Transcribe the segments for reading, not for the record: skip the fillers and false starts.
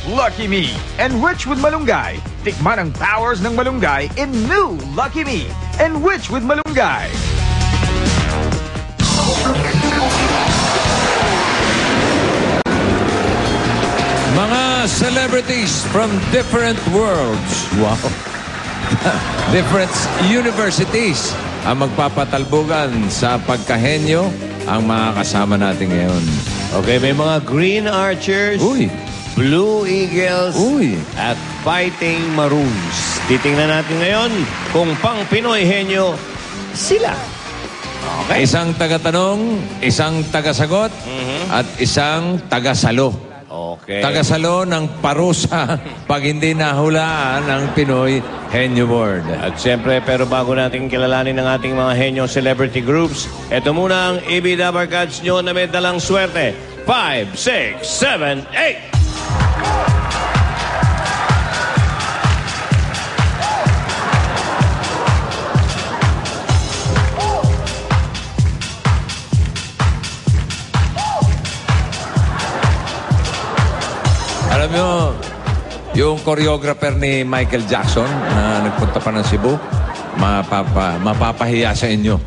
Lucky Me. And which with malunggay? Tikman ang powers ng malunggay in new Lucky Me. And which with malunggay? Mga celebrities from different worlds. Wow. Different universities ang magpapatalbugan sa pagkahenyo ang mga kasama natin ngayon. Okay, may mga Green Archers, Uy. Blue Eagles, Uy. at Fighting Maroons. Titingnan natin ngayon kung pang Pinoy henyo sila. Okay. Isang tagatanong, isang tagasagot, at isang tagasalo. Okay. Tagasalo ng parusa pag hindi nahulaan ng Pinoy Henyo Board. At siyempre, pero bago natin kilalanin ang ating mga henyo celebrity groups, ito muna ang Ibida Barkads nyo na may dalang swerte. 5, 6, 7, 8! Alam nyo, yung choreographer ni Michael Jackson na nagpunta pa ng Cebu, mapapahiya sa inyo.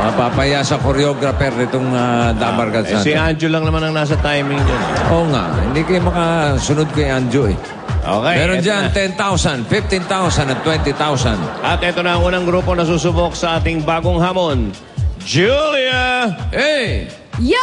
Mapapahiya sa choreographer nitong Dabarkads natin. Si Anjo lang naman ang nasa timing dyan. Oo nga, hindi kayo makasunod kay Anjo eh. Okay. Meron dyan 10,000, 15,000 at 20,000. At ito na ang unang grupo na susubok sa ating bagong hamon. Julia! Hey! Yo!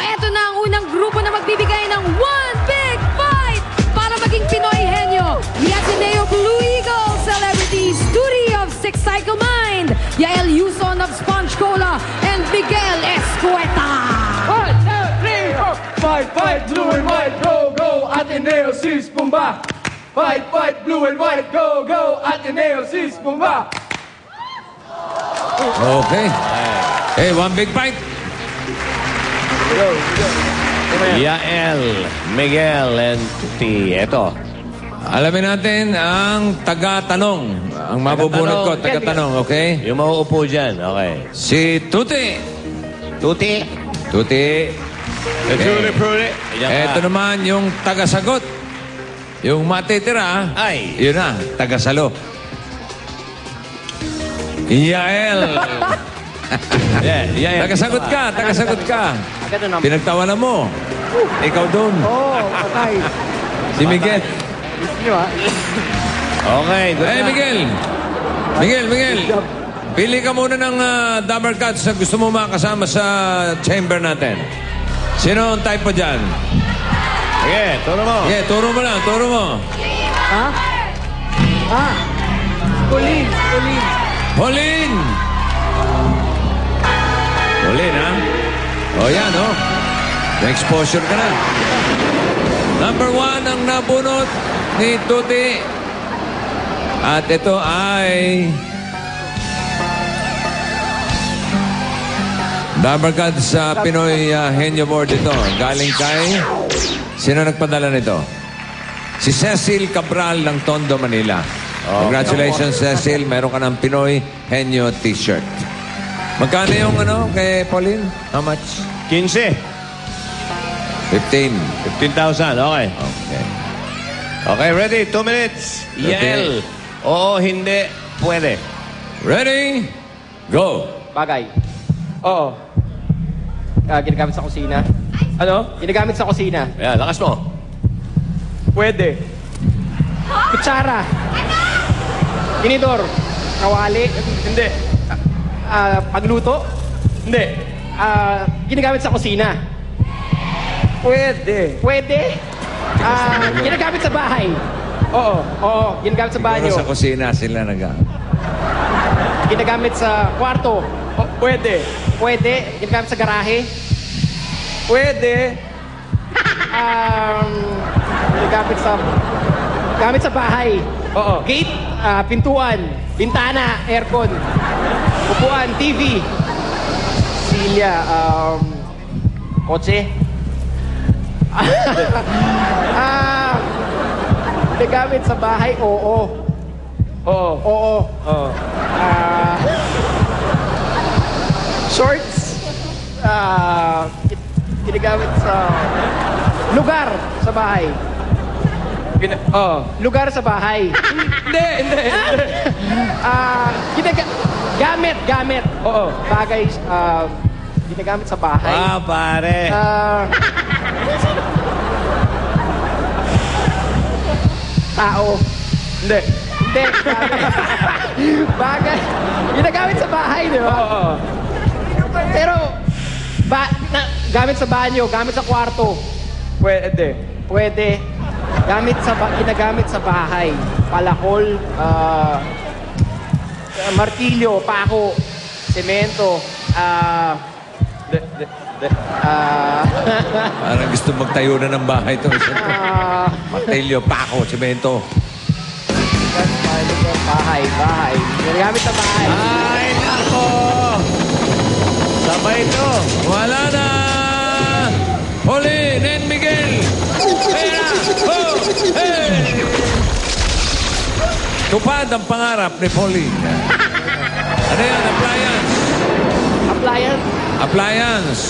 Eto na ang unang grupo na magbibigay ng one big fight para maging Pinoy henyo. The Ateneo Blue Eagle Celebrities, Duty of Six Cycle Mind, Yael Yuson of Sponge Cola, and Miguel Escueta. 1, 2, 3, 4. Fight, fight, blue and white, go, go, Ateneo Sis Pumba. Fight, fight, blue and white, go, go, Ateneo Sis Pumba. Okay. Hey, one big fight. Yael, Miguel, and Tuti. Ito. Alamin natin ang taga-tanong. Ang mabubunot ko, taga-tanong, okay? Yung mauupo dyan, okay. Si Tuti. Tuti. Tuti. Tuti, Prudy. Ito naman yung taga-sagot. Yung matitira, Ay. yun na, taga-salo. Yael. Taga-sagot ka, taga-sagot ka. Pinagtawanan mo. Ikaw doon. patay. Si Miguel. Okay, good Hey, na. Miguel. Miguel. Pili ka muna ng Dabarkads na gusto mo makasama sa chamber natin. Sino ang type mo dyan? Okay, turo mo. Okay, turo mo lang, turo mo. Ha? Colleen. Pauline! Pauline, ha? O yan, oh. May exposure ka na. Number 1 ang nabunot ni Tuti. At ito ay Dabarkads sa Pinoy Henyo Board ito. Galing kay... Sino nagpadala nito? Si Cecil Cabral ng Tondo, Manila. Congratulations, Cecil. Meron ka ng Pinoy Henyo t-shirt. Magkano yung kay Pauline? How much? 15. 15. 15,000, okay. Okay. Okay, ready? 2 minutes. Yael. Oo, hindi, pwede. Ready? Go! Bagay. Oo. Ginagamit sa kusina. Ano? Ginagamit sa kusina. Ayan, lakas mo. Pwede. Kutsara. Tinidor. Kawali. Hindi. Pagluto. Hindi. Ginagamit sa kusina. Pwede. Ginagamit sa bahay. Oo. Ginagamit sa banyo. Siguro sa kusina sila Ginagamit sa kwarto. Pwede. Ginagamit sa garahe. Pwede. Gamit sa bahay. Oo. Gate, pintuan, bintana, aircon, upuan, TV, silya, kotse. Gamit sa bahay, oo. Shorts, ginagamit sa Lugar sa bahay. Lugar sa bahay. Hindi. Gamit. Oo. Bagay, ginagamit sa bahay. Pare. Tao. Hindi. Bagay. Ginagamit sa bahay, di ba? Oo. Pero, gamit sa banyo, gamit sa kwarto. Pwede. Pwede. Ginagamit sa bahay. Palakol, martilyo, pako, semento, Parang gusto magtayo na ng bahay to. Martilyo, pako, semento. bahay. Ginagamit sa bahay. Ay, nako! Sabay ito. Wala na! Huli, Nen Miguel! Pera! Oh! Hey! Tupad ang pangarap ni Pauline. Ano yan? Appliance. Appliance.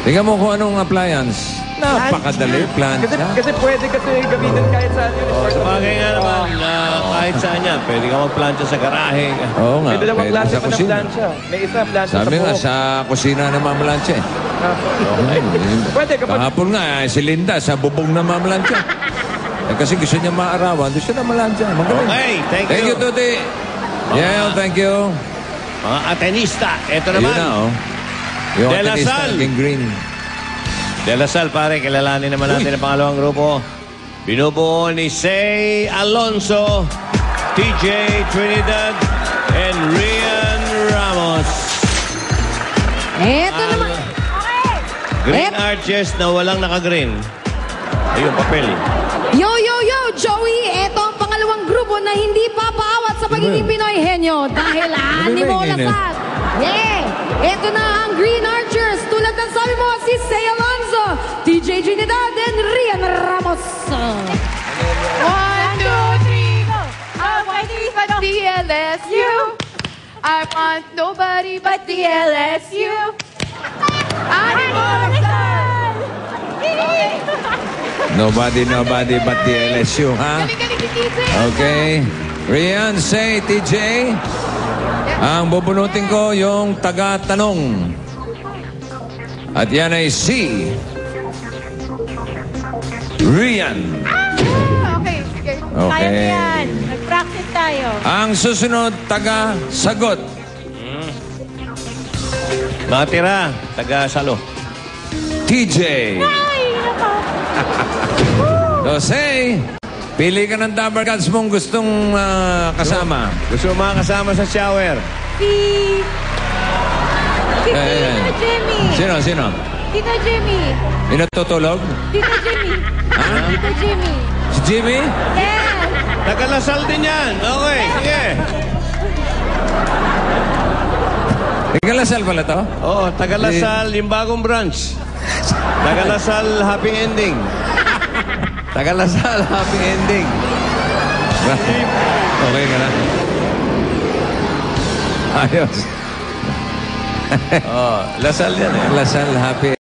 Tingnan mo kung anong appliance. Napakadali. Plancha. Kasi pwede gamitin kahit saan yun. Sa bagay nga naman, kahit saan yan, pwede ka magplancha sa garahe. Oo nga. May dalawang pwede plancha sa pa na kusina. plancha. May isa plancha sa Sabi nga, buhok. sa kusina na mamalansya eh. Pwede kapag... Kahapon nga, si Linda, sa bubong na mamalansya. Kasi gusto niya maarawan, doon siya na malansya. Magaling. Okay, thank Thank you, you. Tuti. Yeah, thank you. Mga atenista, ito Yun naman. na, oh. Yung De La atenista, Salle. naging green. De La Salle, pare, kilalanin naman natin ang pangalawang grupo. Binubuo ni Say Alonso, TJ Trinidad, and Rian Ramos. Eto naman. Green Arches na walang naka-green. Ayun, papel. Yo, Joey! Eto ang pangalawang grupo na hindi papaawat sa pagiging Pinoy henyo dahil animo Ano ba yung lasat. Yeah! Eto na ang Green Archers. Tulad ng sabi mo, si Say Alonso, TJ Trinidad, and Rian Ramos. 1, 2, 3, go! I want you but the LSU. I want nobody but the LSU. Nobody but the LSU, ha? Galing si TJ. Okay. Rian, Say, TJ. Ang bubunutin ko yung taga-tanong. At yan ay si Rian. Okay, sige. Okay. Kaya mo yan. Nag-practice tayo. Ang susunod, taga-sagot. Nakatira, taga-salo. TJ. Ay, nako. So, Say, pili ka ng Dabber Cats mong gustong kasama. Gusto mo mga kasama sa shower? Si Tito Jimmy. Sino? Tito Jimmy. Pinatutulog? Tito Jimmy. Ha? Tito Jimmy. Si Jimmy? Yes. Taga-Lasal din yan. Okay, sige. Ikalasal pala to? Oo, taga-Lasal, yung bagong branch. Taga-Lasal, happy ending. Taga-Lasal, happy ending. Okay ka na? Ayos. Oh, Lasal yan eh. Lasal, happy